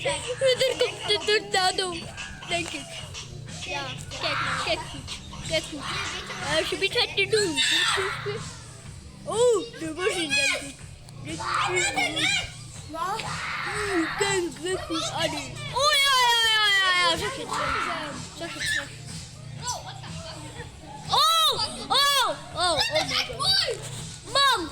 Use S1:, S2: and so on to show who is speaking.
S1: Er komt de tornado. Denk ik.
S2: Ja.
S1: Kijk goed. Alsjeblieft gaat dit doen. Oh, er was een denk ik.
S2: Wat?
S1: Kijk goed, Annie. Oh ja. Zeg het. Oh my god. Mam!